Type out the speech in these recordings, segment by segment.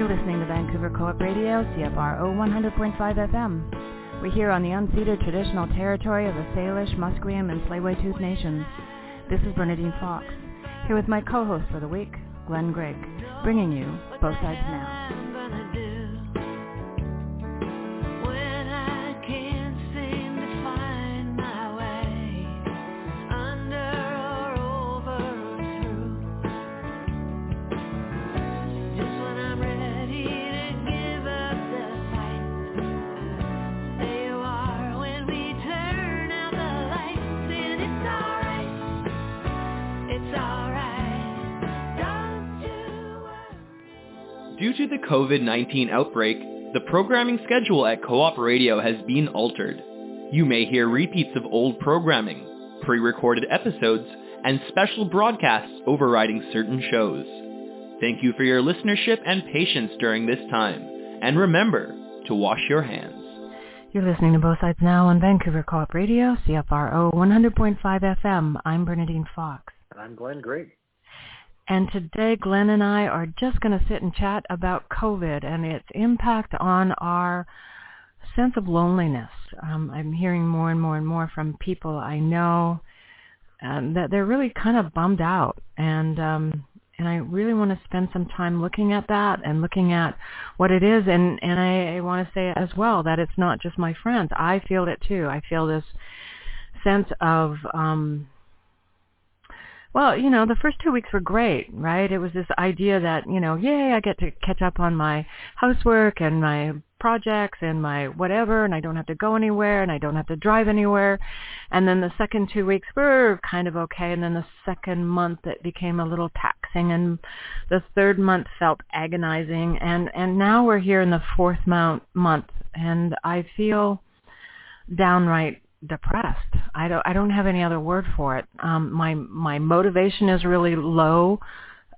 You're listening to Vancouver Co-op Radio, CFRO 100.5 FM. We're here on the unceded traditional territory of the Salish, Musqueam, and Tsleil-Waututh Nations. This is Bernadine Fox, here with my co-host for the week, Glen Grigg, bringing you Both Sides Now. Due to the COVID-19 outbreak, the programming schedule at Co-op Radio has been altered. You may hear repeats of old programming, pre-recorded episodes, and special broadcasts overriding certain shows. Thank you for your listenership and patience during this time, and remember to wash your hands. You're listening to Both Sides Now on Vancouver Co-op Radio, CFRO 100.5 FM. I'm Bernadine Fox. And I'm Glen Grigg. And today, Glen and I are just going to sit and chat about COVID and its impact on our sense of loneliness. I'm hearing more and more and more from people I know that they're really kind of bummed out. And I really want to spend some time looking at that and looking at what it is. And I want to say as well that it's not just my friends. I feel it too. I feel this sense of... Well, the first 2 weeks were great, right? It was this idea that, yay, I get to catch up on my housework and my projects and my whatever, and I don't have to go anywhere and I don't have to drive anywhere. And then the second 2 weeks were kind of okay, and then the second month it became a little taxing, and the third month felt agonizing, and now we're here in the fourth month, and I feel downright depressed. I don't have any other word for it. My motivation is really low.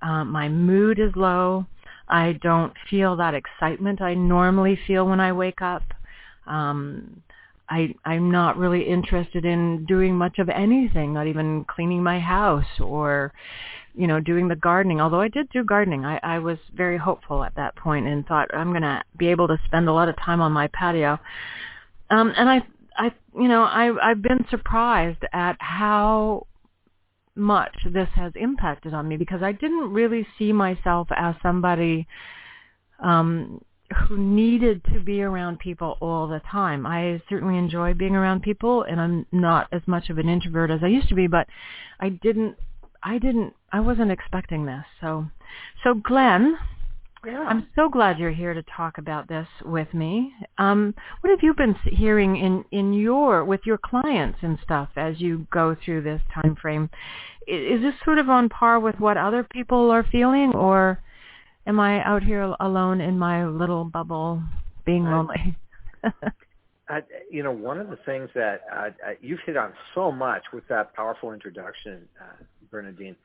My mood is low. I don't feel that excitement I normally feel when I wake up. I'm not really interested in doing much of anything, not even cleaning my house or, doing the gardening. Although I did do gardening. I was very hopeful at that point and thought I'm going to be able to spend a lot of time on my patio. And I've been surprised at how much this has impacted on me, because I didn't really see myself as somebody who needed to be around people all the time. I certainly enjoy being around people, and I'm not as much of an introvert as I used to be, but I wasn't expecting this. So Glen, yeah. I'm so glad you're here to talk about this with me. What have you been hearing with your clients and stuff as you go through this time frame? Is this sort of on par with what other people are feeling, or am I out here alone in my little bubble being lonely? One of the things that you've hit on so much with that powerful introduction, Bernadine.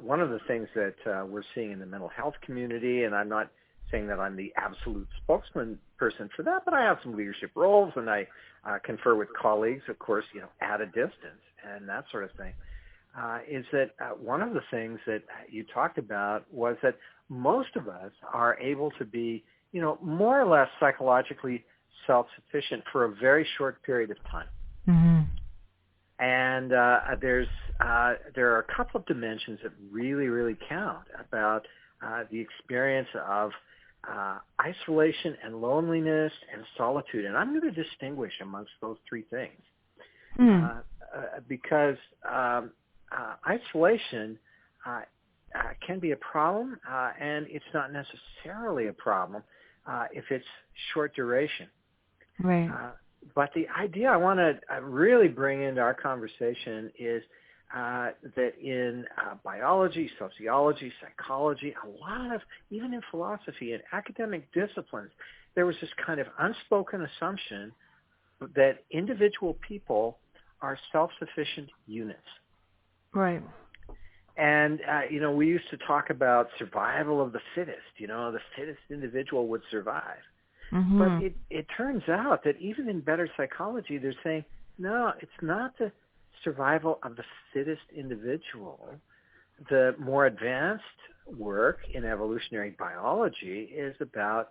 One of the things that we're seeing in the mental health community, and I'm not saying that I'm the absolute spokesman person for that, but I have some leadership roles, and I confer with colleagues, of course, at a distance and that sort of thing, is that one of the things that you talked about was that most of us are able to be, more or less psychologically self-sufficient for a very short period of time. Mm-hmm. And there are a couple of dimensions that really, really count about the experience of isolation and loneliness and solitude. And I'm going to distinguish amongst those three things because isolation can be a problem, and it's not necessarily a problem if it's short duration. Right. But the idea I want to really bring into our conversation is that in biology, sociology, psychology, a lot of, even in philosophy and academic disciplines, there was this kind of unspoken assumption that individual people are self-sufficient units. Right. And, we used to talk about survival of the fittest. The fittest individual would survive. Mm-hmm. But it turns out that even in better psychology, they're saying, no, it's not the survival of the fittest individual. The more advanced work in evolutionary biology is about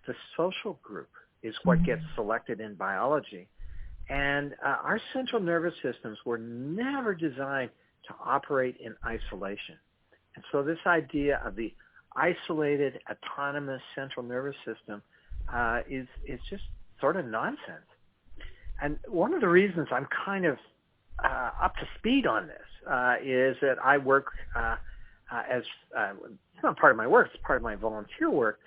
the social group, is what gets selected in biology. And our central nervous systems were never designed to operate in isolation. And so this idea of the isolated, autonomous central nervous system is just sort of nonsense. And one of the reasons I'm kind of up to speed on this is that I work as it's not part of my work, it's part of my volunteer work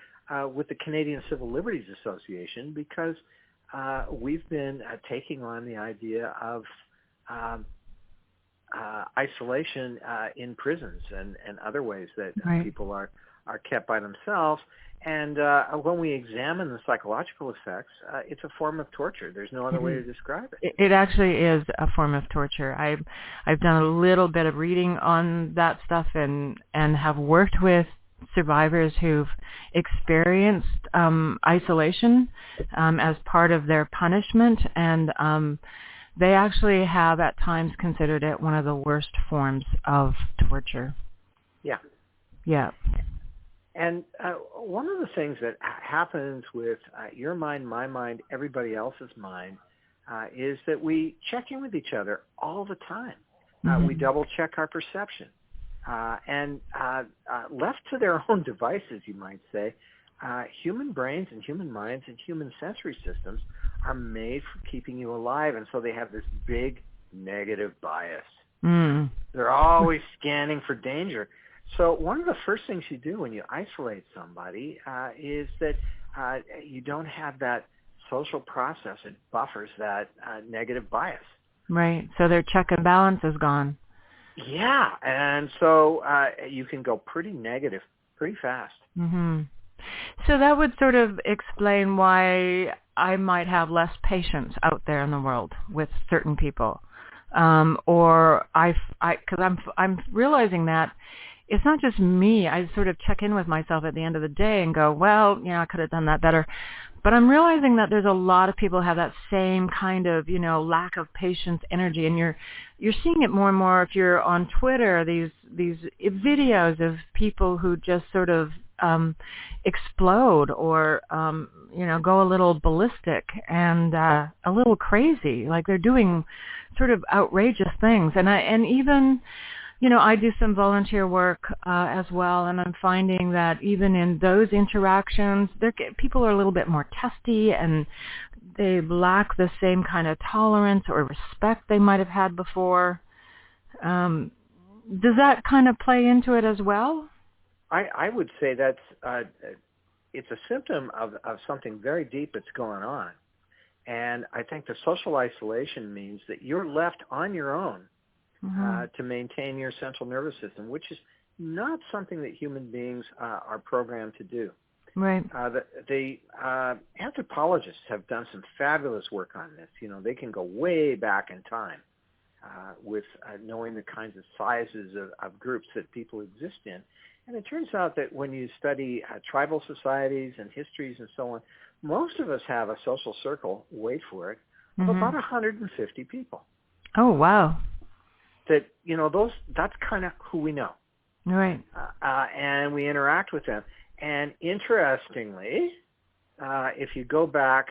with the Canadian Civil Liberties Association, because we've been taking on the idea of isolation in prisons and other ways that people are kept by themselves. And when we examine the psychological effects, it's a form of torture. There's no other way to describe it. It actually is a form of torture. I've done a little bit of reading on that stuff and have worked with survivors who've experienced isolation as part of their punishment, and they actually have at times considered it one of the worst forms of torture. Yeah. Yeah. And one of the things that happens with your mind, my mind, everybody else's mind, is that we check in with each other all the time. We double check our perception. And left to their own devices, you might say, human brains and human minds and human sensory systems are made for keeping you alive. And so they have this big negative bias. They're always scanning for danger. So one of the first things you do when you isolate somebody is that you don't have that social process that buffers that negative bias. Right. So their check and balance is gone. Yeah. And so you can go pretty negative pretty fast. So that would sort of explain why I might have less patience out there in the world with certain people. Or because I'm realizing that it's not just me. I sort of check in with myself at the end of the day and go, well, I could have done that better. But I'm realizing that there's a lot of people who have that same kind of, lack of patience, energy, and you're seeing it more and more if you're on Twitter. These videos of people who just sort of explode or go a little ballistic and a little crazy, like they're doing sort of outrageous things, and even. I do some volunteer work as well, and I'm finding that even in those interactions, people are a little bit more testy, and they lack the same kind of tolerance or respect they might have had before. Does that kind of play into it as well? I would say that's it's a symptom of something very deep that's going on. And I think the social isolation means that you're left on your own to maintain your central nervous system, which is not something that human beings are programmed to do. Right. The anthropologists have done some fabulous work on this. They can go way back in time with knowing the kinds of sizes of groups that people exist in. And it turns out that when you study tribal societies and histories and so on, most of us have a social circle, wait for it, of about 150 people. Oh, wow. That, that's kind of who we know. Right. And we interact with them. And interestingly, if you go back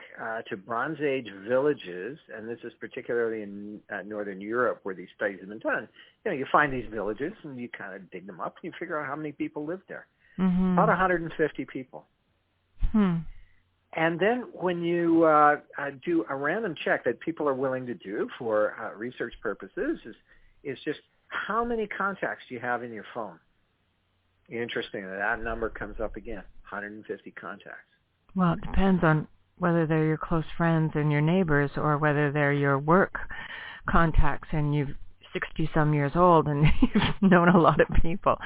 to Bronze Age villages, and this is particularly in Northern Europe where these studies have been done, you find these villages and you kind of dig them up and you figure out how many people lived there. About 150 people. And then when you do a random check that people are willing to do for research purposes is just how many contacts do you have in your phone? Interesting. That number comes up again, 150 contacts. Well, it depends on whether they're your close friends and your neighbors or whether they're your work contacts and you're 60-some years old and you've known a lot of people.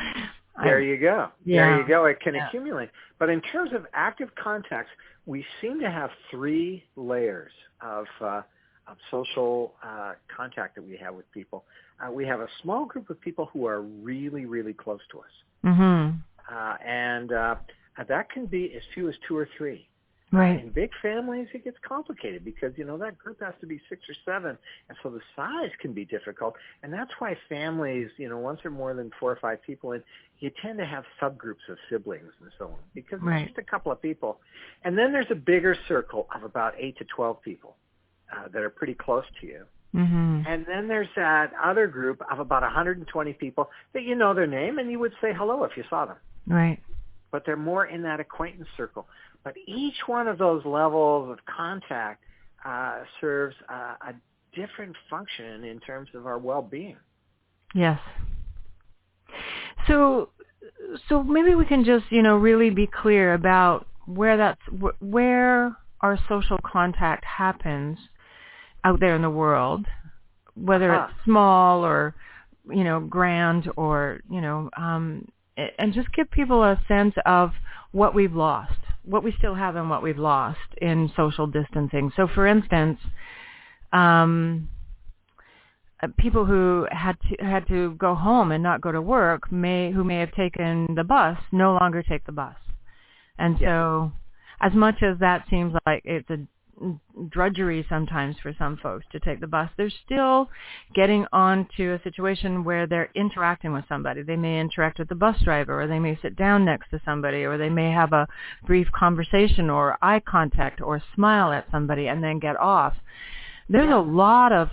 There you go. Yeah. There you go. It can accumulate. But in terms of active contacts, we seem to have three layers of social contact that we have with people. We have a small group of people who are really, really close to us. And that can be as few as 2 or 3. Right. In big families, it gets complicated because, that group has to be 6 or 7, and so the size can be difficult. And that's why families, once there are more than 4 or 5 people in, you tend to have subgroups of siblings and so on because Right. it's just a couple of people. And then there's a bigger circle of about 8 to 12 people that are pretty close to you. Mm-hmm. And then there's that other group of about 120 people that you know their name and you would say hello if you saw them. Right. But they're more in that acquaintance circle. But each one of those levels of contact serves a different function in terms of our well-being. Yes. So maybe we can just, really be clear about where our social contact happens out there in the world, whether it's small or, grand or, and just give people a sense of what we've lost, what we still have and what we've lost in social distancing. So, for instance, people who had to go home and not go to work who may have taken the bus no longer take the bus. And so as much as that seems like it's a drudgery sometimes for some folks to take the bus, they're still getting onto a situation where they're interacting with somebody. They may interact with the bus driver, or they may sit down next to somebody, or they may have a brief conversation or eye contact or smile at somebody and then get off. There's a lot of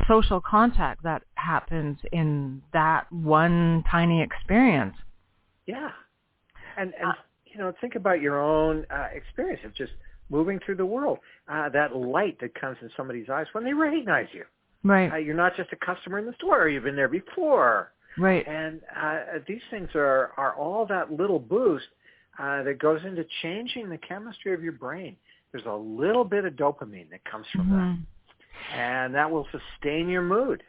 social contact that happens in that one tiny experience. Yeah. And think about your own experience of just moving through the world, that light that comes in somebody's eyes when they recognize you. Right. You're not just a customer in the store. You've been there before. Right. And these things are all that little boost that goes into changing the chemistry of your brain. There's a little bit of dopamine that comes from that. And that will sustain your mood.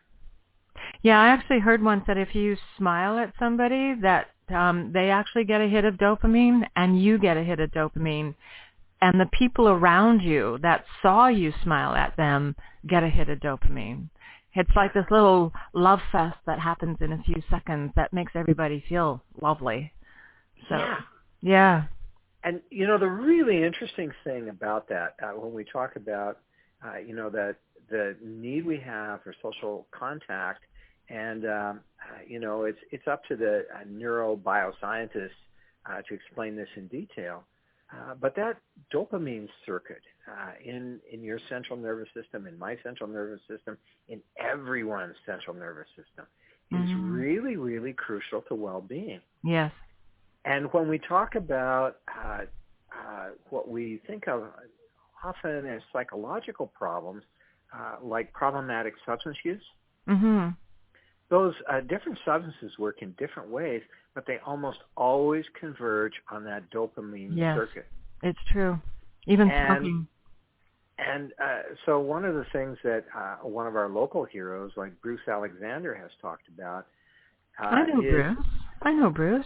Yeah, I actually heard once that if you smile at somebody, that they actually get a hit of dopamine and you get a hit of dopamine. And the people around you that saw you smile at them get a hit of dopamine. It's like this little love fest that happens in a few seconds that makes everybody feel lovely. So, yeah. And, the really interesting thing about that, when we talk about, that the need we have for social contact, and, it's up to the neurobioscientists to explain this in detail. But that dopamine circuit in your central nervous system, in my central nervous system, in everyone's central nervous system is really, really crucial to well-being. Yes. And when we talk about what we think of often as psychological problems, like problematic substance use, those different substances work in different ways, but they almost always converge on that dopamine circuit. It's true. Even smoking. And so one of the things that one of our local heroes, like Bruce Alexander, has talked about. I know Bruce.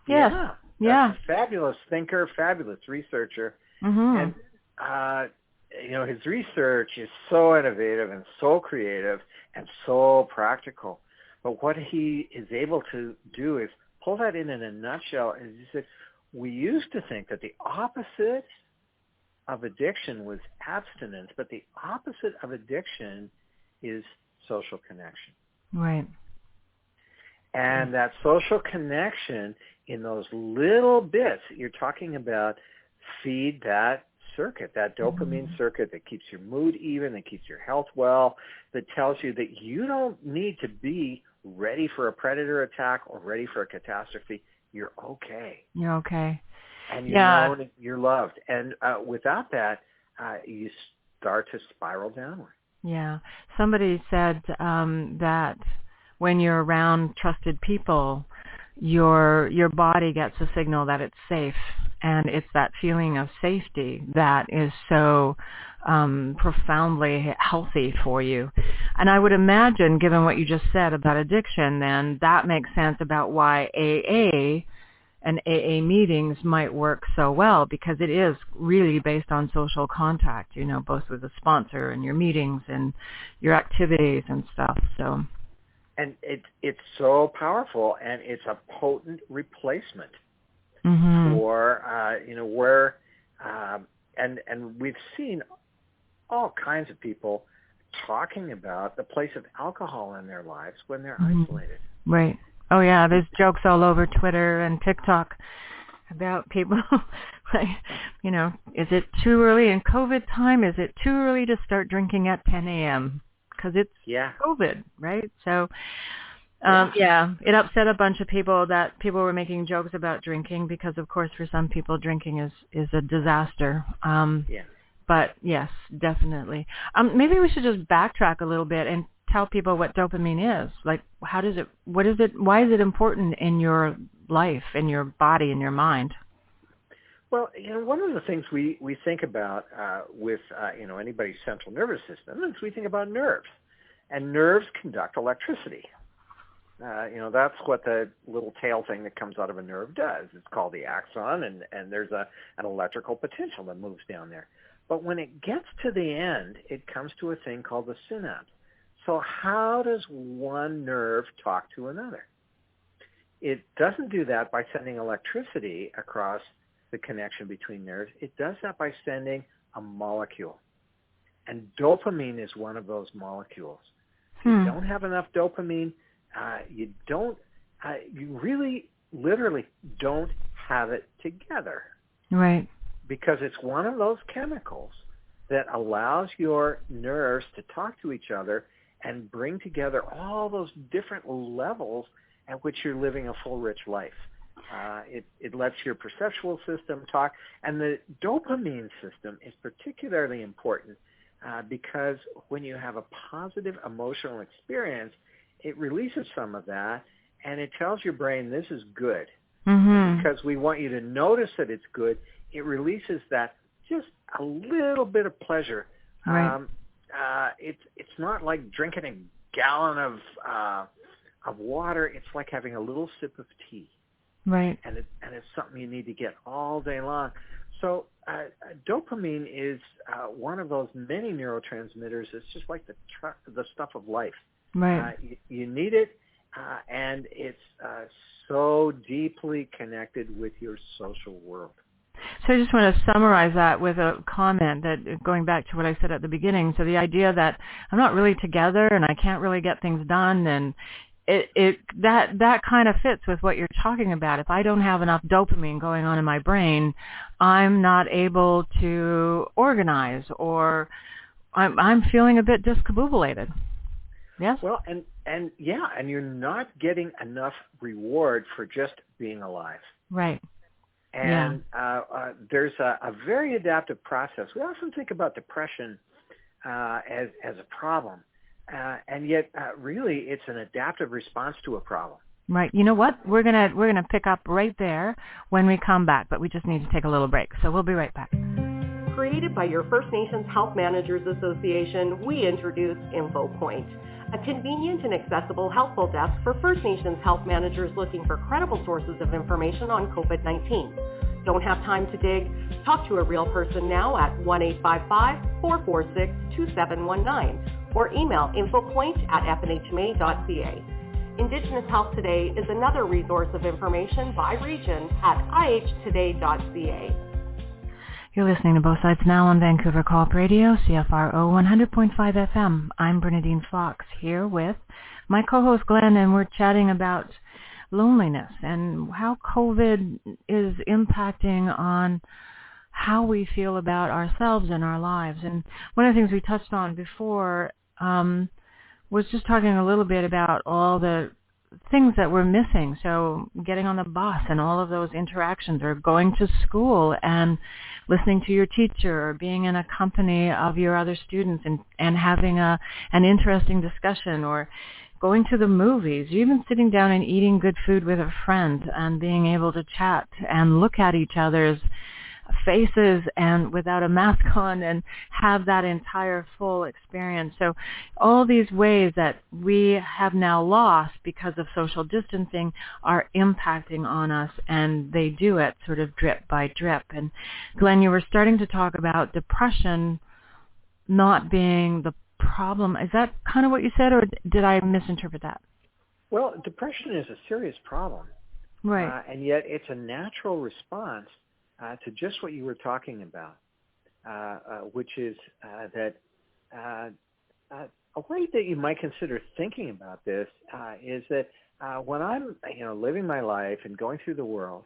Yes. Yeah. Fabulous thinker, fabulous researcher. And, his research is so innovative and so creative and so practical. But what he is able to do is pull that in a nutshell. And he said, we used to think that the opposite of addiction was abstinence, but the opposite of addiction is social connection. Right. And that social connection in those little bits that you're talking about feed that circuit, that dopamine circuit that keeps your mood even, that keeps your health well, that tells you that you don't need to be ready for a predator attack or ready for a catastrophe. You're okay. You're okay. And you know that you're loved. And without that, you start to spiral downward. Yeah. Somebody said that when you're around trusted people, your body gets a signal that it's safe. And it's that feeling of safety that is so profoundly healthy for you. And I would imagine, given what you just said about addiction, then that makes sense about why AA and AA meetings might work so well, because it is really based on social contact, both with the sponsor and your meetings and your activities and stuff. So, and it's so powerful, and it's a potent replacement for where and we've seen all kinds of people talking about the place of alcohol in their lives when they're isolated. Right. Oh, yeah, there's jokes all over Twitter and TikTok about people, like, is it too early in COVID time? Is it too early to start drinking at 10 a.m.? Because it's COVID, right? So, it upset a bunch of people that people were making jokes about drinking because, of course, for some people, drinking is a disaster. But yes, definitely. Maybe we should just backtrack a little bit and tell people what dopamine is. Like, why is it important in your life, in your body, in your mind? Well, one of the things we think about with anybody's central nervous system is we think about nerves, and nerves conduct electricity. That's what the little tail thing that comes out of a nerve does. It's called the axon, and there's an electrical potential that moves down there. But when it gets to the end, it comes to a thing called the synapse. So how does one nerve talk to another? It doesn't do that by sending electricity across the connection between nerves. It does that by sending a molecule. And dopamine is one of those molecules. If you don't have enough dopamine, you really literally don't have it together. Right. Because it's one of those chemicals that allows your nerves to talk to each other and bring together all those different levels at which you're living a full, rich life. It lets your perceptual system talk. And the dopamine system is particularly important because when you have a positive emotional experience, it releases some of that, and it tells your brain this is good. Because we want you to notice that it's good, it releases that just a little bit of pleasure. Right. It's not like drinking a gallon of water. It's like having a little sip of tea. Right. And it's something you need to get all day long. So dopamine is one of those many neurotransmitters. It's just like the stuff of life. Right. You need it, and it's so deeply connected with your social world. So I just want to summarize that with a comment that, going back to what I said at the beginning, so the idea that I'm not really together and I can't really get things done, and that kind of fits with what you're talking about. If I don't have enough dopamine going on in my brain, I'm not able to organize, or I'm feeling a bit discombobulated. Yes? Well, and you're not getting enough reward for just being alive. Right. And there's a very adaptive process. We often think about depression as a problem, and yet really it's an adaptive response to a problem. Right. You know what? We're gonna pick up right there when we come back, but we just need to take a little break. So we'll be right back. Created by your First Nations Health Managers Association, we introduce InfoPoint, a convenient and accessible helpful desk for First Nations health managers looking for credible sources of information on COVID-19. Don't have time to dig? Talk to a real person now at 1-855-446-2719 or email infopoint@fnhma.ca. Indigenous Health Today is another resource of information by region at ihtoday.ca. You're listening to Both Sides Now on Vancouver Co-op Radio, CFRO 100.5 FM. I'm Bernadine Fox here with my co-host Glen, and we're chatting about loneliness and how COVID is impacting on how we feel about ourselves and our lives. And one of the things we touched on before was just talking a little bit about all the things that we're missing. So getting on the bus and all of those interactions, or going to school and listening to your teacher, or being in a company of your other students and having an interesting discussion, or going to the movies, even sitting down and eating good food with a friend and being able to chat and look at each other's faces and without a mask on and have that entire full experience. So all these ways that we have now lost because of social distancing are impacting on us, and they do it sort of drip by drip. And Glen, you were starting to talk about depression not being the problem. Is that kind of what you said, or did I misinterpret that? Well, depression is a serious problem. Right. And yet it's a natural response to just what you were talking about. which is that a way that you might consider thinking about this is that when I'm, living my life and going through the world,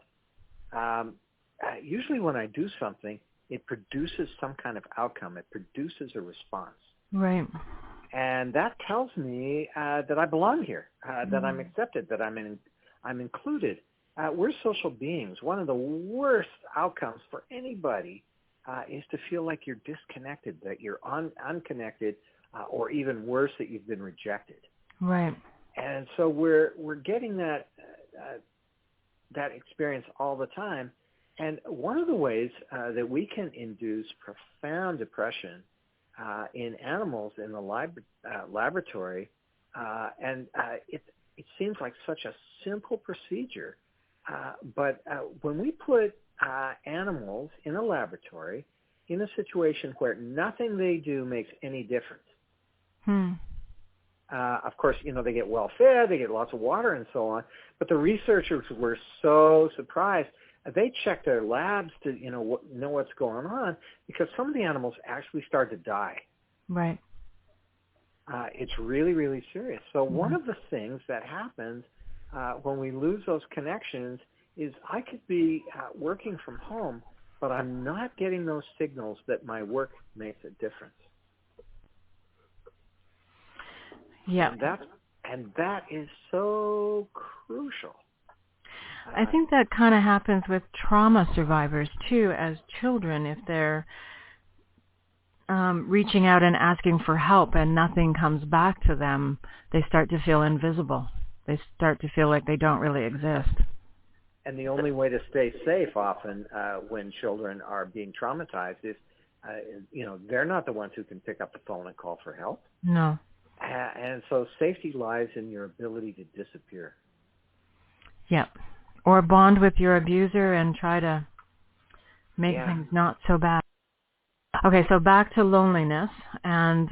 usually when I do something, it produces some kind of outcome. It produces a response. Right. And that tells me that I belong here, that I'm accepted, that I'm included. We're social beings. One of the worst outcomes for anybody is to feel like you're disconnected, that you're unconnected, or even worse, that you've been rejected. Right. And so we're getting that experience all the time. And one of the ways that we can induce profound depression in animals in the laboratory, and it seems like such a simple procedure, but when we put animals in a laboratory in a situation where nothing they do makes any difference, of course, they get well fed, they get lots of water and so on, but the researchers were so surprised. They checked their labs to, know what's going on, because some of the animals actually start to die. Right. It's really, really serious. So one of the things that happens when we lose those connections is I could be working from home, but I'm not getting those signals that my work makes a difference. Yeah. And that is so crucial. I think that kind of happens with trauma survivors, too, as children. If they're reaching out and asking for help and nothing comes back to them, they start to feel invisible. They start to feel like they don't really exist. And the only way to stay safe often when children are being traumatized is, they're not the ones who can pick up the phone and call for help. No. And so safety lies in your ability to disappear. Yep. Or bond with your abuser and try to make things not so bad. Okay, so back to loneliness, and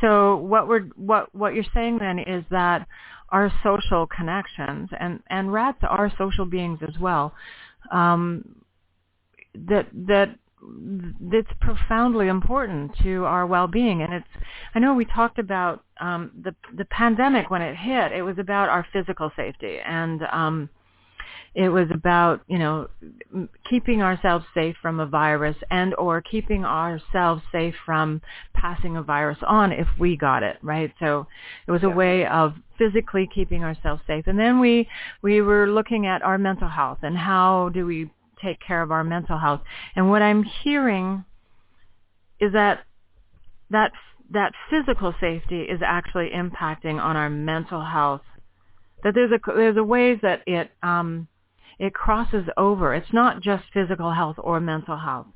so what you're saying then is that our social connections, and rats are social beings as well, that it's profoundly important to our well-being. And I know we talked about the pandemic when it hit. It was about our physical safety, and it was about, keeping ourselves safe from a virus and or keeping ourselves safe from passing a virus on if we got it, right? So it was a way of physically keeping ourselves safe. And then we were looking at our mental health and how do we take care of our mental health. And what I'm hearing is that physical safety is actually impacting on our mental health. That there's a ways that it crosses over. It's not just physical health or mental health.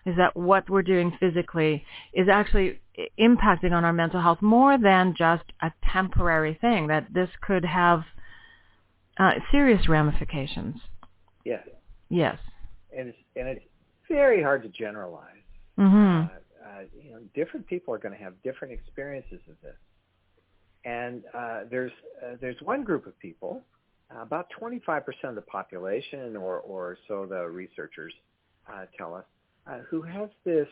Is that what we're doing physically is actually impacting on our mental health more than just a temporary thing, that this could have serious ramifications. Yes. Yes. And it's very hard to generalize. Mm-hmm. Different people are going to have different experiences of this. And there's one group of people, about 25% of the population, or so the researchers tell us, who has this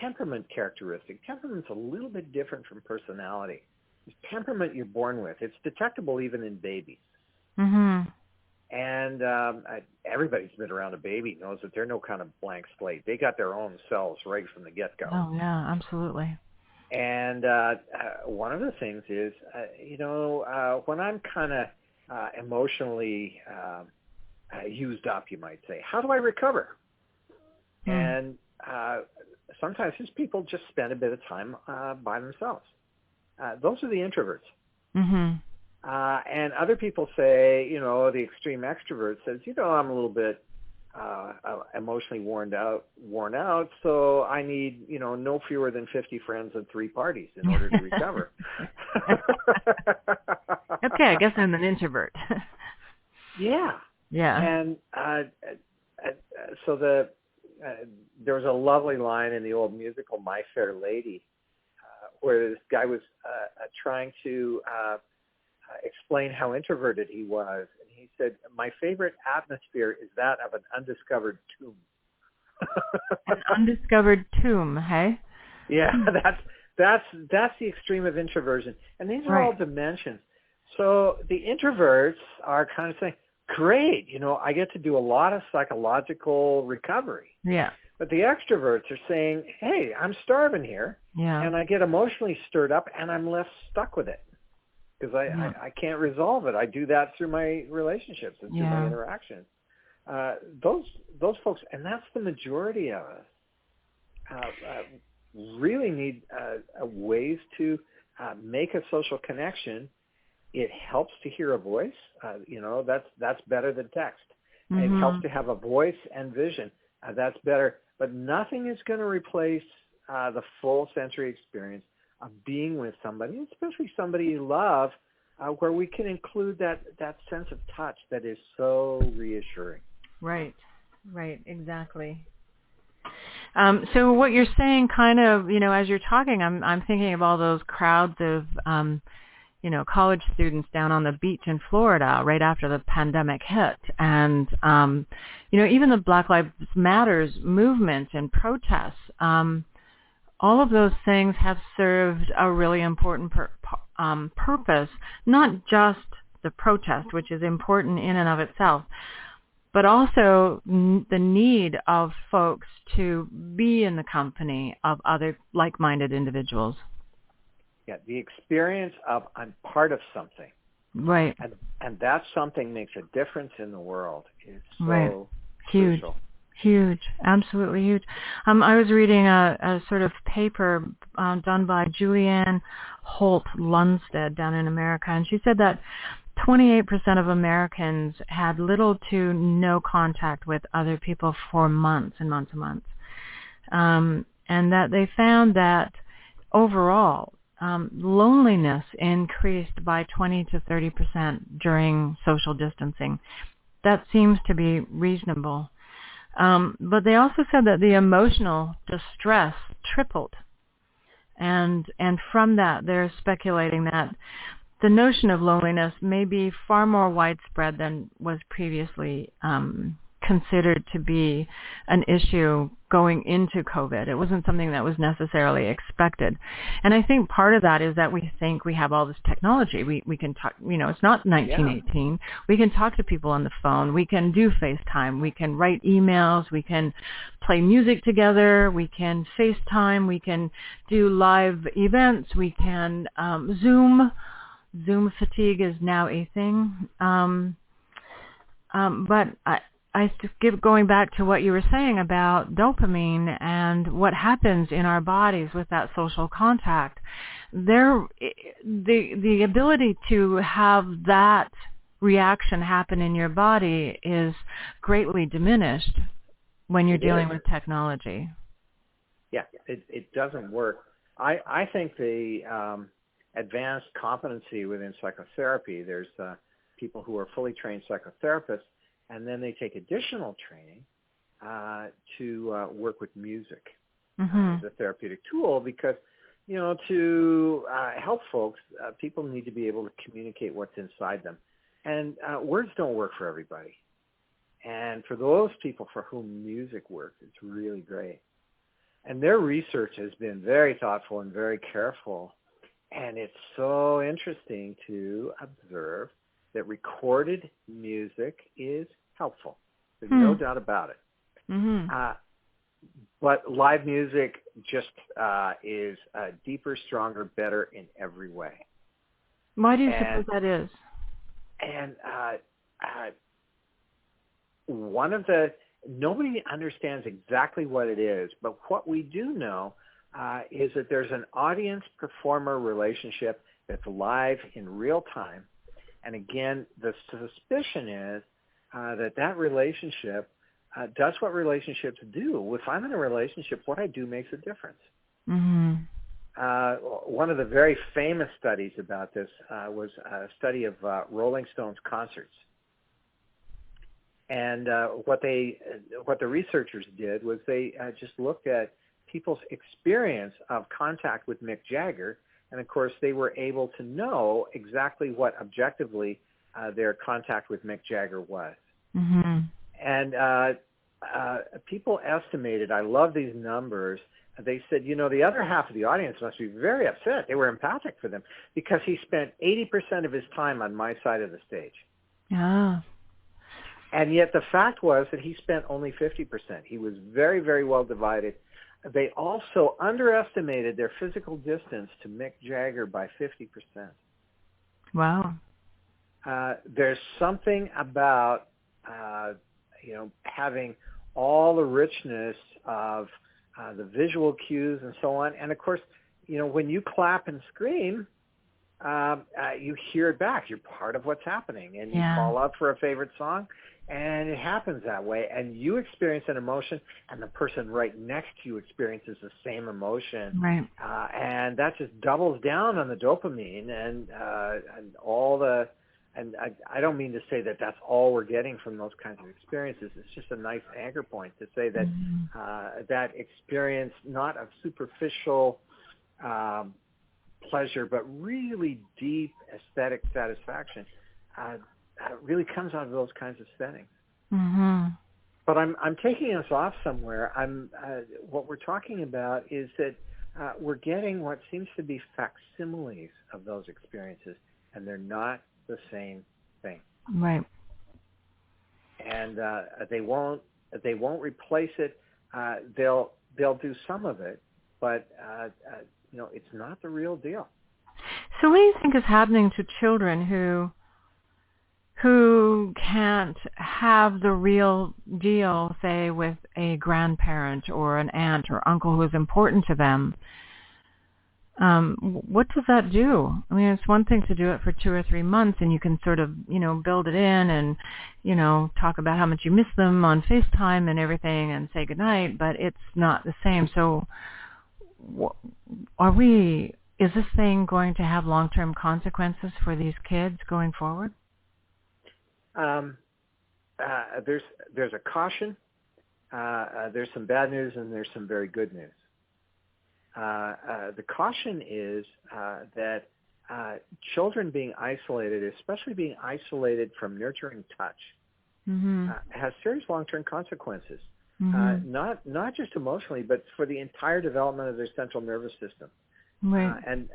temperament characteristic. Temperament's a little bit different from personality. It's temperament you're born with. It's detectable even in babies. Mm-hmm. And everybody's been around a baby knows that they're no kind of blank slate. They got their own selves right from the get-go. Oh, yeah, absolutely. And one of the things is, when I'm kind of emotionally used up, you might say, how do I recover? And sometimes these people just spend a bit of time by themselves. Those are the introverts. Mm-hmm. And other people say, the extreme extrovert says, I'm a little bit emotionally worn out, so I need, no fewer than 50 friends and 3 parties in order to recover. Okay, I guess I'm an introvert. Yeah. Yeah. And so there was a lovely line in the old musical My Fair Lady where this guy was trying to explain how introverted he was. And he said, my favorite atmosphere is that of an undiscovered tomb. An undiscovered tomb, hey? Yeah, that's the extreme of introversion. And these are all dimensions. So the introverts are kind of saying, great, I get to do a lot of psychological recovery. Yeah. But the extroverts are saying, hey, I'm starving here. Yeah. And I get emotionally stirred up and I'm left stuck with it because I can't resolve it. I do that through my relationships and through my interactions. Those folks, and that's the majority of us, really need ways to make a social connection. It helps to hear a voice. That's better than text. Mm-hmm. It helps to have a voice and vision. That's better. But nothing is going to replace the full sensory experience of being with somebody, especially somebody you love, where we can include that sense of touch that is so reassuring. Right, exactly. So what you're saying kind of, as you're talking, I'm thinking of all those crowds of, college students down on the beach in Florida right after the pandemic hit. And, even the Black Lives Matters movement and protests, all of those things have served a really important purpose, not just the protest, which is important in and of itself, but also the need of folks to be in the company of other like-minded individuals. Yeah, the experience of I'm part of something. Right. And that something makes a difference in the world. It's so huge. Crucial. Huge, absolutely huge. I was reading a sort of paper done by Julianne Holt Lundstedt down in America, and she said that 28% of Americans had little to no contact with other people for months and months and months. And that they found that overall, loneliness increased by 20 to 30% during social distancing. That seems to be reasonable. But they also said that the emotional distress tripled. And from that, they're speculating that the notion of loneliness may be far more widespread than was previously considered to be an issue going into COVID. It wasn't something that was necessarily expected. And I think part of that is that we think we have all this technology. We can talk, it's not 1918. Yeah. We can talk to people on the phone. We can do FaceTime. We can write emails. We can play music together. We can FaceTime. We can do live events. We can Zoom. Zoom fatigue is now a thing. But I keep going back to what you were saying about dopamine and what happens in our bodies with that social contact. The ability to have that reaction happen in your body is greatly diminished when you're dealing with technology. Yeah, it doesn't work. I think the advanced competency within psychotherapy, there's people who are fully trained psychotherapists, and then they take additional training to work with music as a therapeutic tool because, to help folks, people need to be able to communicate what's inside them. And words don't work for everybody. And for those people for whom music works, it's really great. And their research has been very thoughtful and very careful. And it's so interesting to observe that recorded music is helpful. There's no doubt about it. Mm-hmm. But live music just is deeper, stronger, better in every way. Why do you suppose that is? And nobody understands exactly what it is, but what we do know is that there's an audience-performer relationship that's live in real time. And again, the suspicion is that relationship does what relationships do. If I'm in a relationship, what I do makes a difference. Mm-hmm. One of the very famous studies about this was a study of Rolling Stones concerts. And what the researchers did was they just looked at people's experience of contact with Mick Jagger. And, of course, they were able to know exactly what objectively their contact with Mick Jagger was. Mm-hmm. And people estimated, I love these numbers, they said, the other half of the audience must be very upset. They were empathic for them because he spent 80% of his time on my side of the stage. Yeah. And yet the fact was that he spent only 50%. He was very, very well divided. They also underestimated their physical distance to Mick Jagger by 50%. Wow. There's something about, having all the richness of the visual cues and so on. And of course, when you clap and scream, you hear it back. You're part of what's happening. And you call out for a favorite song, and it happens that way. And you experience an emotion, and the person right next to you experiences the same emotion. Right. And that just doubles down on the dopamine and all the... And I don't mean to say that that's all we're getting from those kinds of experiences. It's just a nice anchor point to say that that experience, not of superficial pleasure, but really deep aesthetic satisfaction, really comes out of those kinds of settings. Mm-hmm. But I'm taking us off somewhere. What we're talking about is that we're getting what seems to be facsimiles of those experiences, and they're not the same thing. Right. And they won't replace it. They'll do some of it, but it's not the real deal. So what do you think is happening to children who can't have the real deal, say, with a grandparent or an aunt or uncle who's important to them? What does that do? I mean, it's one thing to do it for 2 or 3 months, and you can sort of, build it in and, talk about how much you miss them on FaceTime and everything and say goodnight, but it's not the same. So is this thing going to have long-term consequences for these kids going forward? There's a caution. There's some bad news, and there's some very good news. The caution is that children being isolated, especially being isolated from nurturing touch, has serious long-term consequences. Not just emotionally, but for the entire development of their central nervous system. Right. And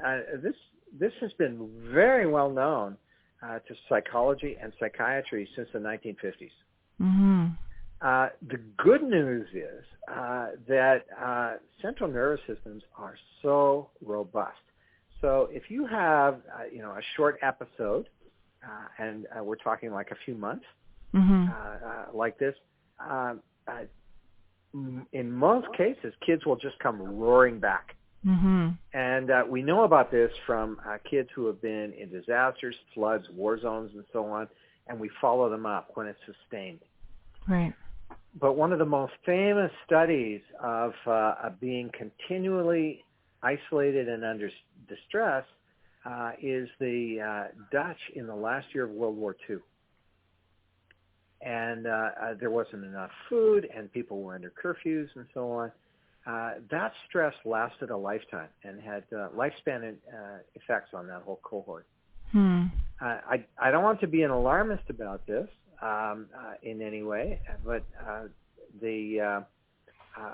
this has been very well known to psychology and psychiatry since the 1950s. The good news is that central nervous systems are so robust. So if you have, a short episode, and we're talking like a few months, like this, in most cases, kids will just come roaring back. And we know about this from kids who have been in disasters, floods, war zones, and so on, and we follow them up when it's sustained. Right. But one of the most famous studies of being continually isolated and under distress is the Dutch in the last year of World War II. And there wasn't enough food, and people were under curfews and so on. That stress lasted a lifetime and had lifespan effects on that whole cohort. I don't want to be an alarmist about this in any way, but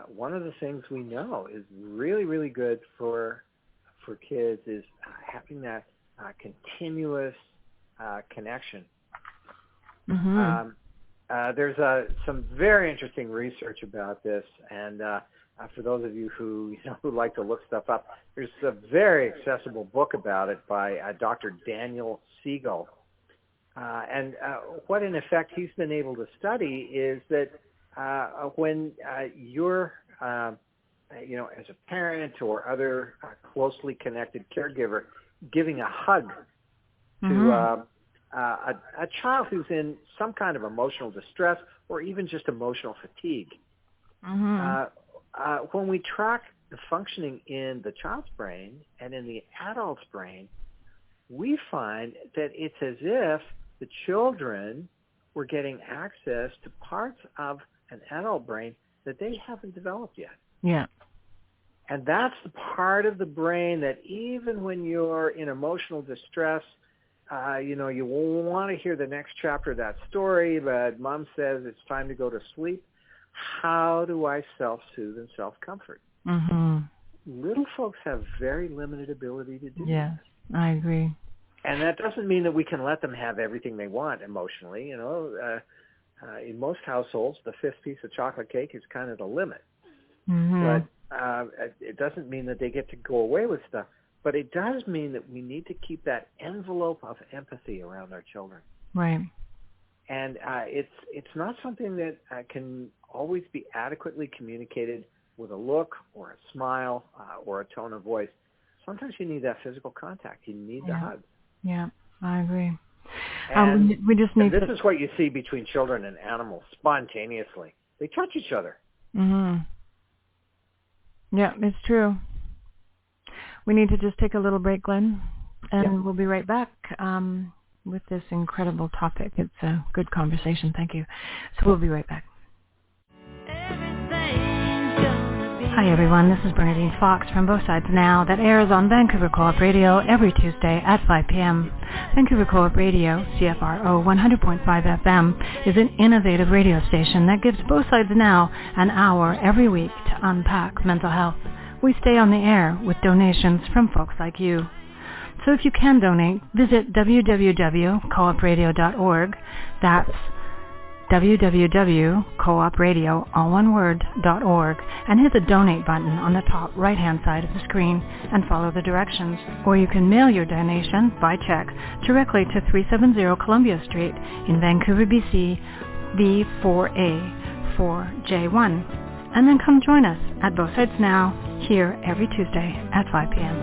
one of the things we know is really, really good for kids is having that continuous connection. There's some very interesting research about this, and for those of you who like to look stuff up, there's a very accessible book about it by Dr. Daniel Siegel. And what, in effect, he's been able to study is that when you're, as a parent or other closely connected caregiver, giving a hug to a child who's in some kind of emotional distress or even just emotional fatigue, when we track the functioning in the child's brain and in the adult's brain, we find that it's as if the children were getting access to parts of an adult brain that they haven't developed yet. Yeah. And that's the part of the brain that even when you're in emotional distress, you want to hear the next chapter of that story, but mom says it's time to go to sleep. How do I self-soothe and self-comfort? Mm-hmm. Little folks have very limited ability to do that. Yes, I agree. And that doesn't mean that we can let them have everything they want emotionally. In most households, the fifth piece of chocolate cake is kind of the limit. Mm-hmm. But it doesn't mean that they get to go away with stuff. But it does mean that we need to keep that envelope of empathy around our children. Right. And it's not something that can always be adequately communicated with a look or a smile or a tone of voice. Sometimes you need that physical contact. You need the hug. Yeah, I agree. And we just need this is what you see between children and animals spontaneously. They touch each other. Mm-hmm. Yeah, it's true. We need to just take a little break, Glenn, and we'll be right back with this incredible topic. It's a good conversation. Thank you. So we'll be right back. Hi, everyone. This is Bernadine Fox from Both Sides Now that airs on Vancouver Co-op Radio every Tuesday at 5 p.m. Vancouver Co-op Radio, CFRO 100.5 FM, is an innovative radio station that gives Both Sides Now an hour every week to unpack mental health. We stay on the air with donations from folks like you. So if you can donate, visit www.coopradio.org. That's www.coopradio, all one word, .org, and hit the donate button on the top right-hand side of the screen and follow the directions. Or you can mail your donation by check directly to 370 Columbia Street in Vancouver, BC, V4A 4J1. And then come join us at Both Sides Now, here every Tuesday at 5 p.m.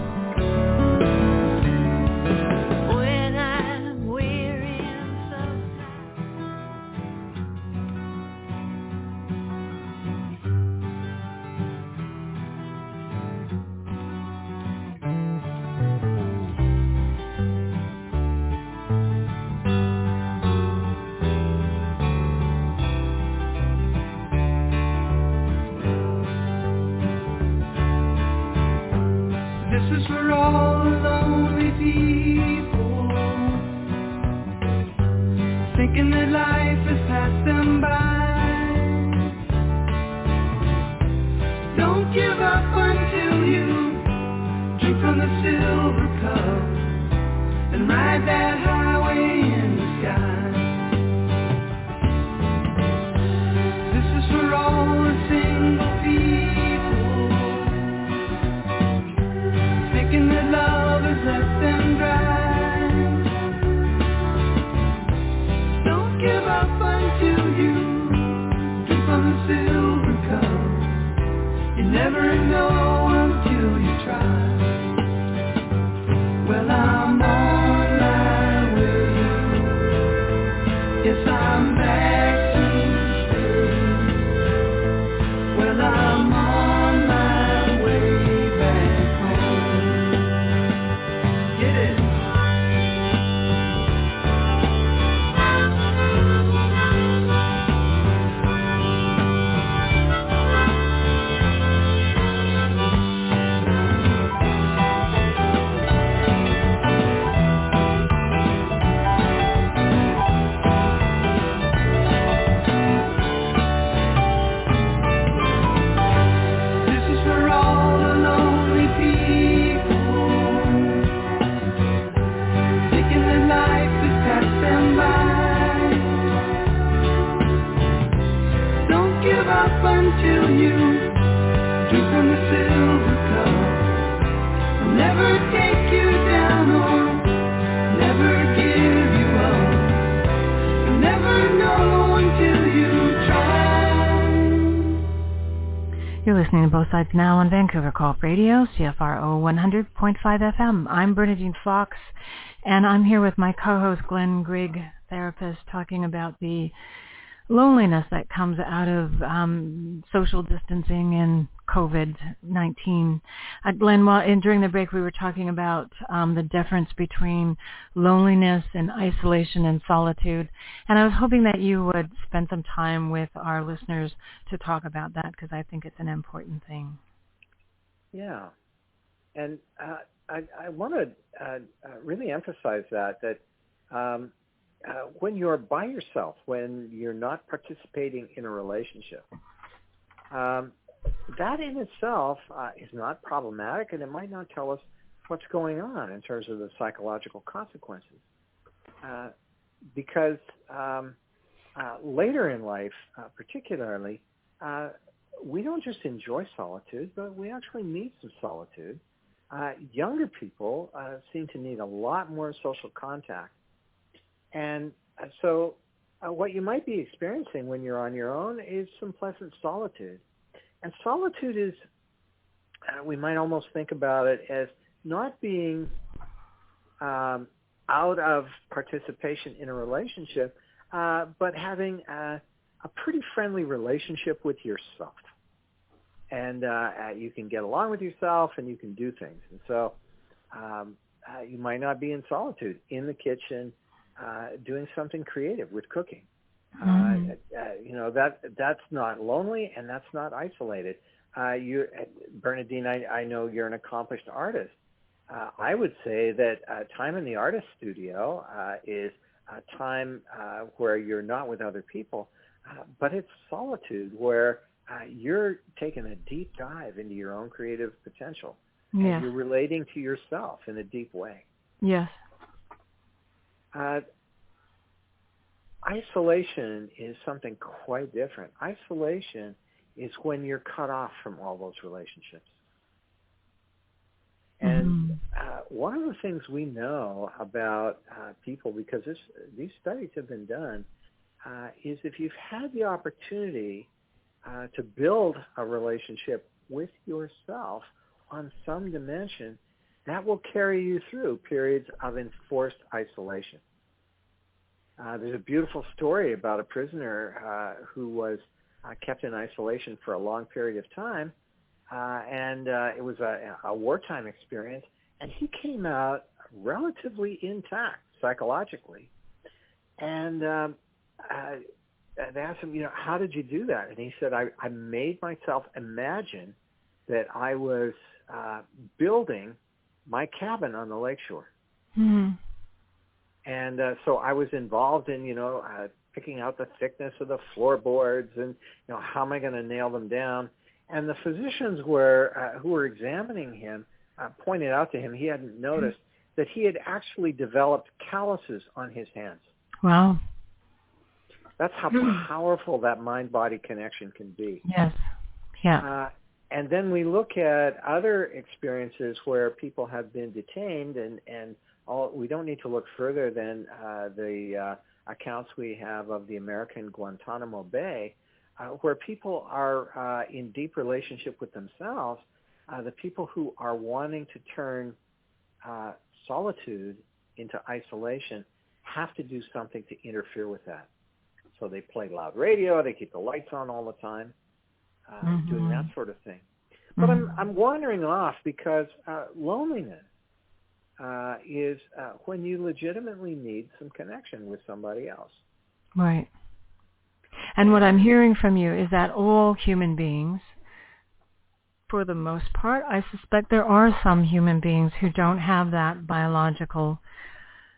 You're listening to Both Sides Now on Vancouver Co-op Radio, CFRO 100.5 FM. I'm Bernadine Fox, and I'm here with my co-host Glen, Grigg, therapist, talking about the loneliness that comes out of social distancing and COVID-19. Glen, during the break we were talking about the difference between loneliness and isolation and solitude, and I was hoping that you would spend some time with our listeners to talk about that, because I think it's an important thing. Yeah, and I want to really emphasize that when you're by yourself, when you're not participating in a relationship, that in itself is not problematic, and it might not tell us what's going on in terms of the psychological consequences. Because later in life, particularly, we don't just enjoy solitude, but we actually need some solitude. Younger people seem to need a lot more social contact. And so what you might be experiencing when you're on your own is some pleasant solitude. And solitude is, we might almost think about it as not being out of participation in a relationship, but having a pretty friendly relationship with yourself. And you can get along with yourself and you can do things. And so you might not be in solitude in the kitchen, doing something creative with cooking. That's not lonely and that's not isolated. Bernadine, I know you're an accomplished artist. I would say that time in the artist studio is a time where you're not with other people, but it's solitude where you're taking a deep dive into your own creative potential. Yes. And you're relating to yourself in a deep way. Yes. Isolation is something quite different. Isolation is when you're cut off from all those relationships. And one of the things we know about people, because these studies have been done, is if you've had the opportunity to build a relationship with yourself on some dimension, that will carry you through periods of enforced isolation. There's a beautiful story about a prisoner who was kept in isolation for a long period of time, and it was a wartime experience, and he came out relatively intact psychologically. And they asked him, how did you do that? And he said, I made myself imagine that I was building my cabin on the lakeshore. Mm-hmm. And so I was involved in, picking out the thickness of the floorboards and, how am I going to nail them down? And the physicians who were examining him pointed out to him he hadn't noticed that he had actually developed calluses on his hands. Wow. That's how powerful that mind-body connection can be. Yes. Yeah. And then we look at other experiences where people have been detained, and we don't need to look further than the accounts we have of the American Guantanamo Bay, where people are in deep relationship with themselves. The people who are wanting to turn solitude into isolation have to do something to interfere with that. So they play loud radio, they keep the lights on all the time, doing that sort of thing. But I'm wandering off because loneliness is when you legitimately need some connection with somebody else. Right. And what I'm hearing from you is that all human beings, for the most part, I suspect there are some human beings who don't have that biological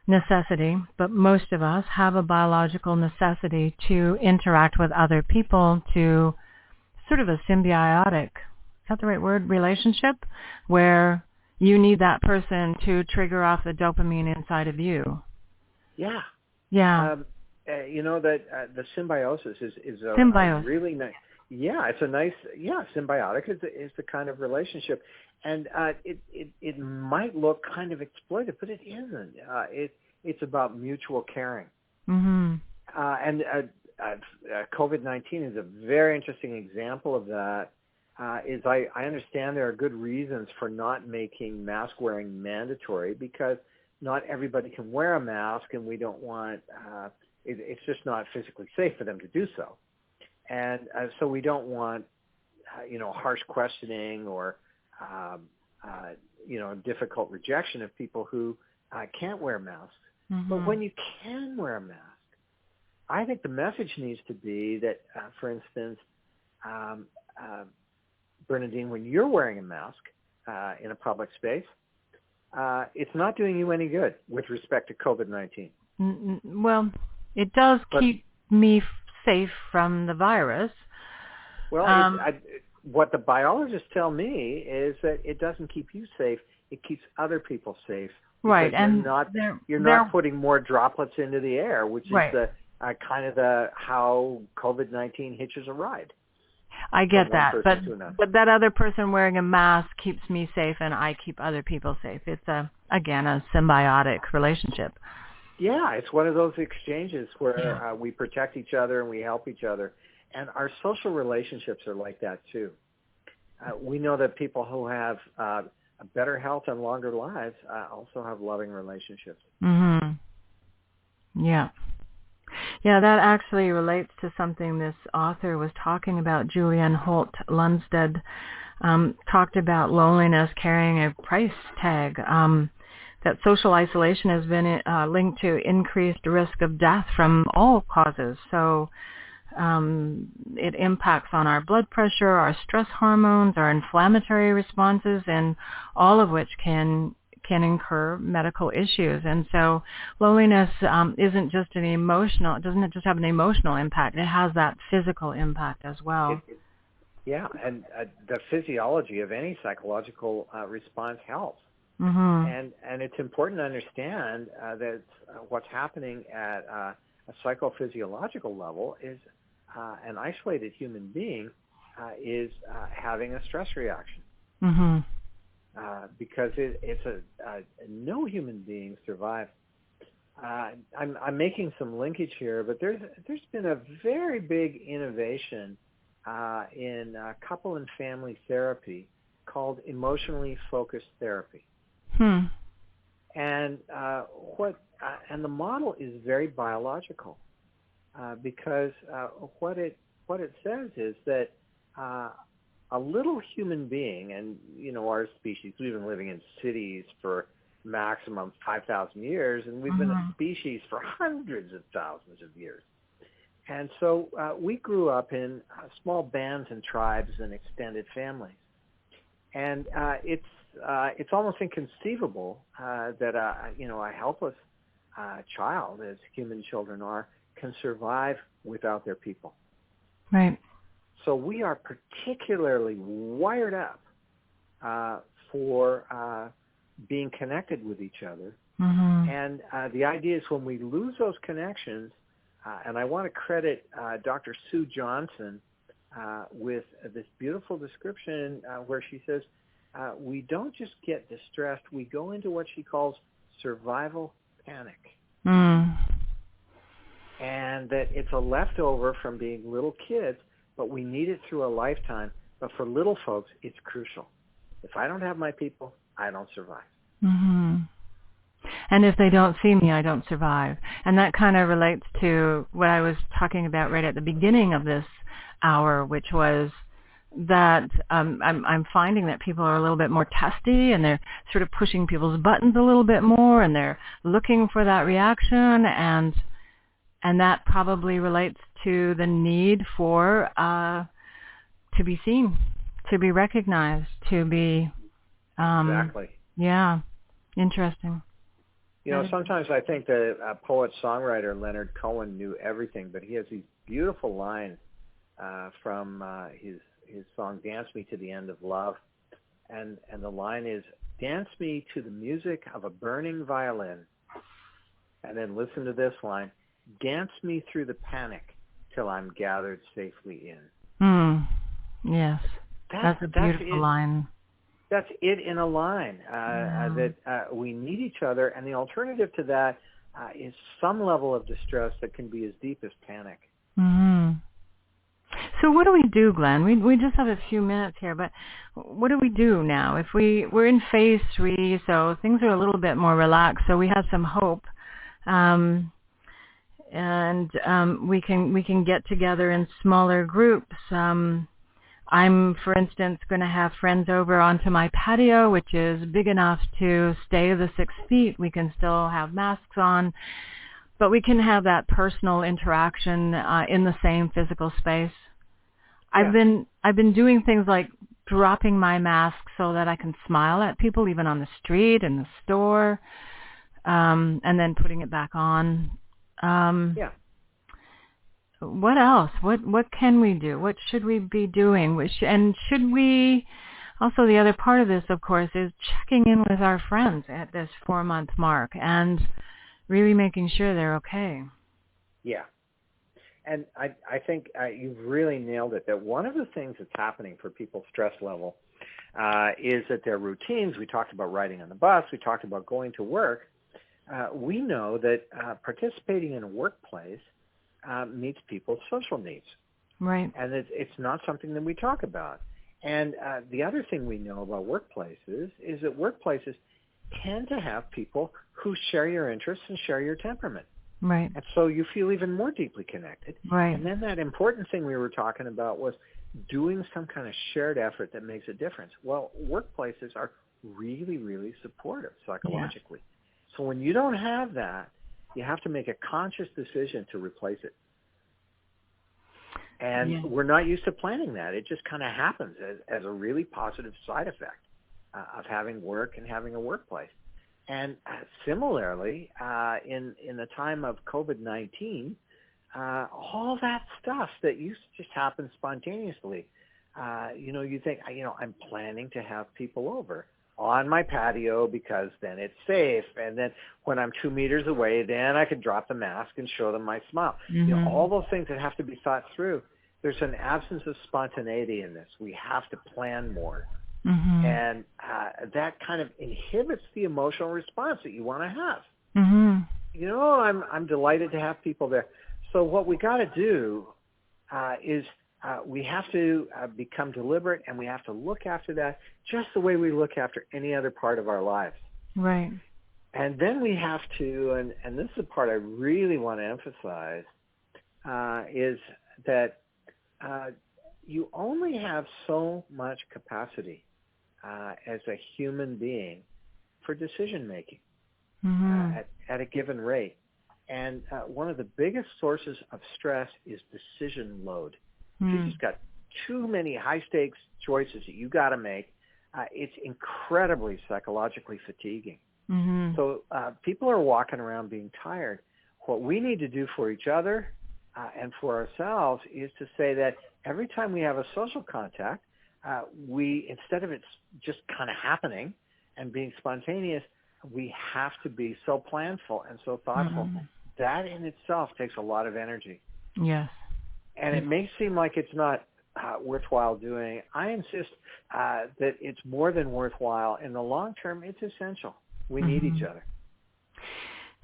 necessity, but most of us have a biological necessity to interact with other people, to sort of a symbiotic, is that the right word, relationship, where you need that person to trigger off the dopamine inside of you. Yeah. Yeah. The symbiosis is a really nice. Yeah, it's a nice. Yeah, symbiotic is the kind of relationship, and it might look kind of exploitive, but it isn't. It's about mutual caring. Mm-hmm. And COVID-19 is a very interesting example of that. I understand there are good reasons for not making mask wearing mandatory because not everybody can wear a mask, and we don't want. It's just not physically safe for them to do so. And so we don't want, harsh questioning or, difficult rejection of people who can't wear masks. Mm-hmm. But when you can wear a mask, I think the message needs to be that, for instance, Bernadine, when you're wearing a mask in a public space, it's not doing you any good with respect to COVID-19. Well, it does keep me safe from the virus. Well, what the biologists tell me is that it doesn't keep you safe; it keeps other people safe. Right, and you're not putting more droplets into the air, which is the how COVID-19 hitches a ride. I get that, but that other person wearing a mask keeps me safe, and I keep other people safe. It's a symbiotic relationship. Yeah, it's one of those exchanges where we protect each other and we help each other, and our social relationships are like that too. We know that people who have a better health and longer lives also have loving relationships. Mm-hmm. Yeah. Yeah, that actually relates to something this author was talking about. Julianne Holt Lundstedt talked about loneliness carrying a price tag, that social isolation has been linked to increased risk of death from all causes. So it impacts on our blood pressure, our stress hormones, our inflammatory responses, and all of which can incur medical issues. And so loneliness isn't just an emotional, it doesn't just have an emotional impact, it has that physical impact as well. And the physiology of any psychological response helps. Mm-hmm. And it's important to understand that what's happening at a psychophysiological level is an isolated human being is having a stress reaction. Mm-hmm. Because no human being survives. I'm making some linkage here, but there's been a very big innovation in couple and family therapy called emotionally focused therapy. And the model is very biological because what it says is that a little human being, and our species, we've been living in cities for maximum 5,000 years, and we've been a species for hundreds of thousands of years. And so we grew up in small bands and tribes and extended families. And it's almost inconceivable that a helpless child, as human children are, can survive without their people. Right. So we are particularly wired up for being connected with each other. Mm-hmm. And the idea is when we lose those connections, and I want to credit Dr. Sue Johnson with this beautiful description where she says, we don't just get distressed, we go into what she calls survival panic. And that it's a leftover from being little kids, but we need it through a lifetime. But for little folks, it's crucial. If I don't have my people, I don't survive. Mm-hmm. And if they don't see me, I don't survive. And that kind of relates to what I was talking about right at the beginning of this hour, which was that I'm finding that people are a little bit more testy, and they're sort of pushing people's buttons a little bit more, and they're looking for that reaction, and that probably relates to the need for to be seen, to be recognized, to be exactly. Yeah, interesting. Sometimes I think the poet-songwriter Leonard Cohen knew everything, but he has these beautiful lines from his song "Dance Me to the End of Love," and the line is, "Dance me to the music of a burning violin," and then listen to this line, "Dance me through the panic till I'm gathered safely in." Yes, that's a beautiful line. That's it in a line, that we need each other, and the alternative to that is some level of distress that can be as deep as panic. Mm-hmm. So what do we do, Glen? We just have a few minutes here, but what do we do now? If we're in phase 3, so things are a little bit more relaxed, so we have some hope, and we can get together in smaller groups. I'm, for instance, going to have friends over onto my patio, which is big enough to stay the 6 feet. We can still have masks on, but we can have that personal interaction in the same physical space. Yeah. I've been doing things like dropping my mask so that I can smile at people, even on the street, in the store. and then putting it back on. Yeah. What else? What can we do? What should we be doing? And should we, also the other part of this, of course, is checking in with our friends at this 4-month mark and really making sure they're okay. Yeah. And I think you've really nailed it, that one of the things that's happening for people's stress level is that their routines, we talked about riding on the bus, we talked about going to work, we know that participating in a workplace meets people's social needs. Right. And it's not something that we talk about. And the other thing we know about workplaces is that workplaces tend to have people who share your interests and share your temperament. Right. And so you feel even more deeply connected. Right. And then that important thing we were talking about was doing some kind of shared effort that makes a difference. Well, workplaces are really, really supportive psychologically. Yeah. So when you don't have that, you have to make a conscious decision to replace it. And we're not used to planning that. It just kind of happens as a really positive side effect of having work and having a workplace. And similarly, in the time of COVID-19, all that stuff that used to just happen spontaneously, you think, I'm planning to have people over on my patio because then it's safe. And then when I'm 2 meters away, then I can drop the mask and show them my smile. Mm-hmm. All those things that have to be thought through. There's an absence of spontaneity in this. We have to plan more. Mm-hmm. And that kind of inhibits the emotional response that you want to have. Mm-hmm. I'm delighted to have people there. So what we got to do is we have to become deliberate, and we have to look after that just the way we look after any other part of our lives. Right. And then we have to, and this is the part I really want to emphasize, is that you only have so much capacity as a human being for decision making at a given rate. And one of the biggest sources of stress is decision load. If you've just got too many high stakes choices that you got to make, it's incredibly psychologically fatiguing. Mm-hmm. So people are walking around being tired. What we need to do for each other and for ourselves is to say that every time we have a social contact, we, instead of it just kind of happening and being spontaneous, we have to be so planful and so thoughtful. Mm-hmm. That in itself takes a lot of energy. Yes. And it may seem like it's not worthwhile doing. I insist that it's more than worthwhile. In the long term, it's essential. We need each other.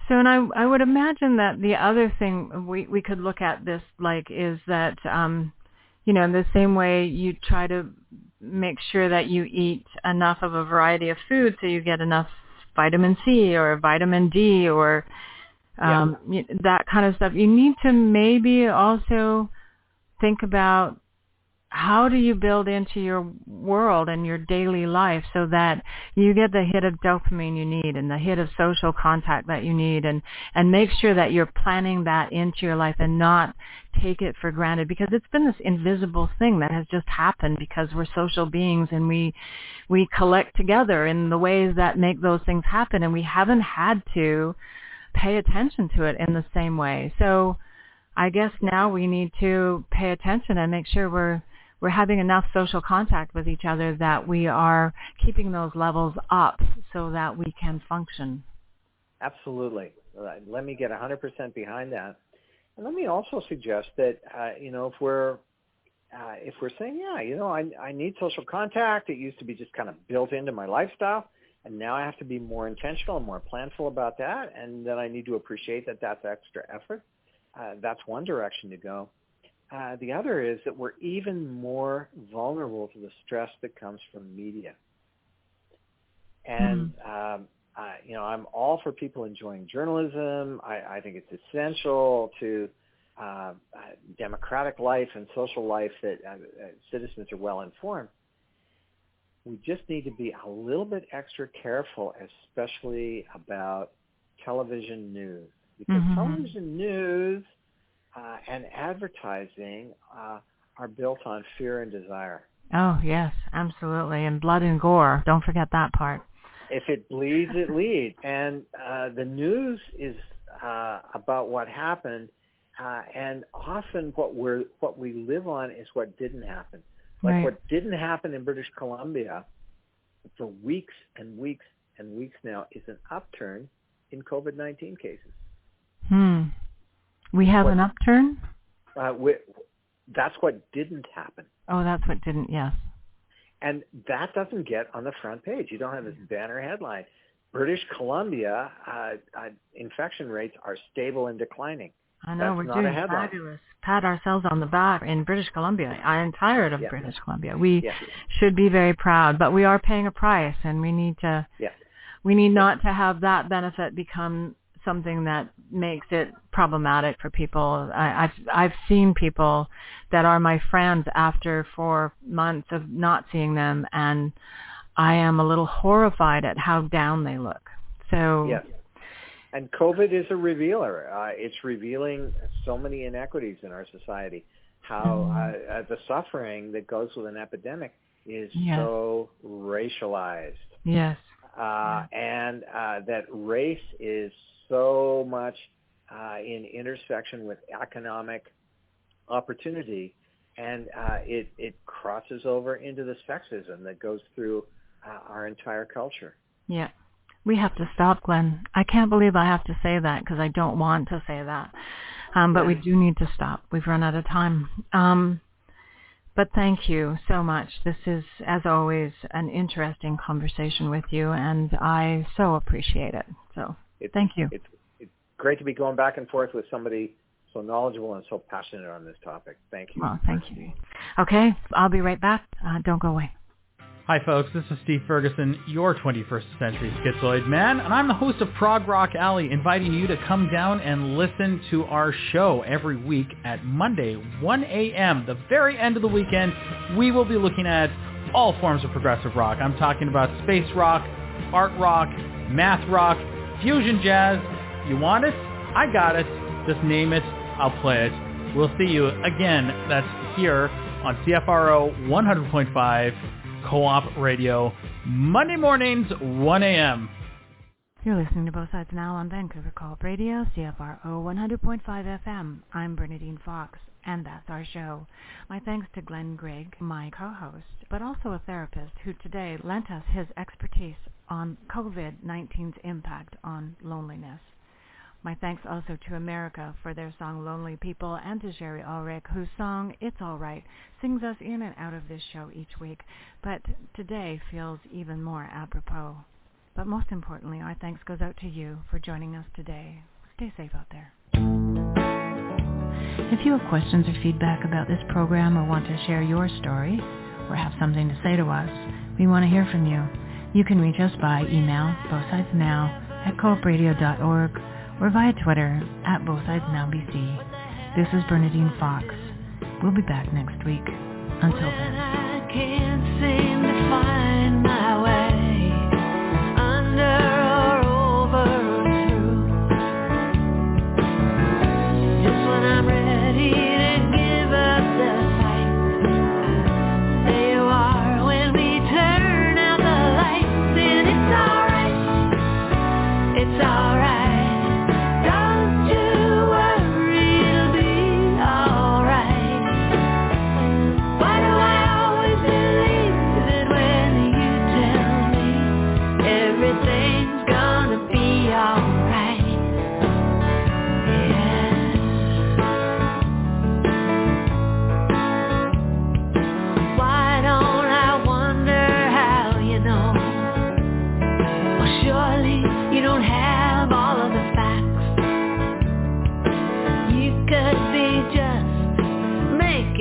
So, and I would imagine that the other thing we could look at this like is that, in the same way you try to make sure that you eat enough of a variety of food so you get enough vitamin C or vitamin D or that kind of stuff. You need to maybe also think about how do you build into your world and your daily life so that you get the hit of dopamine you need and the hit of social contact that you need, and make sure that you're planning that into your life and not take it for granted, because it's been this invisible thing that has just happened because we're social beings and we collect together in the ways that make those things happen, and we haven't had to pay attention to it in the same way. So I guess now we need to pay attention and make sure we're having enough social contact with each other that we are keeping those levels up so that we can function. Absolutely. Let me get 100% behind that. And let me also suggest that, if we're saying, I need social contact, it used to be just kind of built into my lifestyle, and now I have to be more intentional and more planful about that, and then I need to appreciate that that's extra effort. That's one direction to go. The other is that we're even more vulnerable to the stress that comes from media. And, I'm all for people enjoying journalism. I think it's essential to democratic life and social life that citizens are well informed. We just need to be a little bit extra careful, especially about television news. Because television news and advertising are built on fear and desire. Oh, yes, absolutely. And blood and gore. Don't forget that part. If it bleeds, it leads. And the news is about what happened, and often what we live on is what didn't happen. Like right. What didn't happen in British Columbia for weeks and weeks and weeks now is an upturn in COVID-19 cases. We have an upturn? That's what didn't happen. Oh, that's what didn't, yes. And that doesn't get on the front page. You don't have this banner headline. British Columbia infection rates are stable and declining. I know, That's we're not doing a headline. fabulous. Pat ourselves on the back in British Columbia. I am tired of British Columbia. We should be very proud, but we are paying a price, and we need to. We need not to have that benefit become something that makes it problematic for people. I've seen people that are my friends after 4 months of not seeing them, and I am a little horrified at how down they look. So. Yes. And COVID is a revealer. It's revealing so many inequities in our society. How the suffering that goes with an epidemic is so racialized. Yes. And that race is so much in intersection with economic opportunity, and it crosses over into the sexism that goes through our entire culture. Yeah. We have to stop, Glen. I can't believe I have to say that because I don't want to say that. But we do need to stop. We've run out of time. But thank you so much. This is, as always, an interesting conversation with you, and I so appreciate it. So thank you. It's great to be going back and forth with somebody so knowledgeable and so passionate on this topic. Thank you. Well, thank you. Okay, I'll be right back. Don't go away. Hi folks, this is Steve Ferguson, your 21st century schizoid man, and I'm the host of Prog Rock Alley, inviting you to come down and listen to our show every week at Monday, 1 a.m., the very end of the weekend. We will be looking at all forms of progressive rock. I'm talking about space rock, art rock, math rock, fusion jazz. You want it? I got it. Just name it. I'll play it. We'll see you again. That's here on CFRO 100.5. Co-op Radio, Monday mornings, 1 a.m. You're listening to Both Sides Now on Vancouver Co-op Radio, CFRO 100.5 FM. I'm Bernadine Fox, and that's our show. My thanks to Glen Grigg, my co-host, but also a therapist who today lent us his expertise on COVID-19's impact on loneliness. My thanks also to America for their song Lonely People, and to Sherry Ulrich, whose song It's All Right sings us in and out of this show each week, but today feels even more apropos. But most importantly, our thanks goes out to you for joining us today. Stay safe out there. If you have questions or feedback about this program, or want to share your story, or have something to say to us, we want to hear from you. You can reach us by email, bothsidesnow@coopradio.org, or via Twitter @BothSidesNowBC. This is Bernadine Fox. We'll be back next week. Until then. I can't seem to find my way under or over or through. Just when I'm ready to give up the fight, there you are when we turn out the lights, and it's alright, it's alright.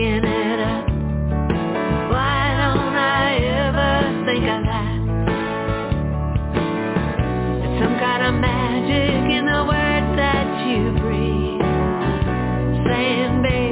It up. Why don't I ever think of that? It's some kind of magic in the words that you breathe, saying, baby,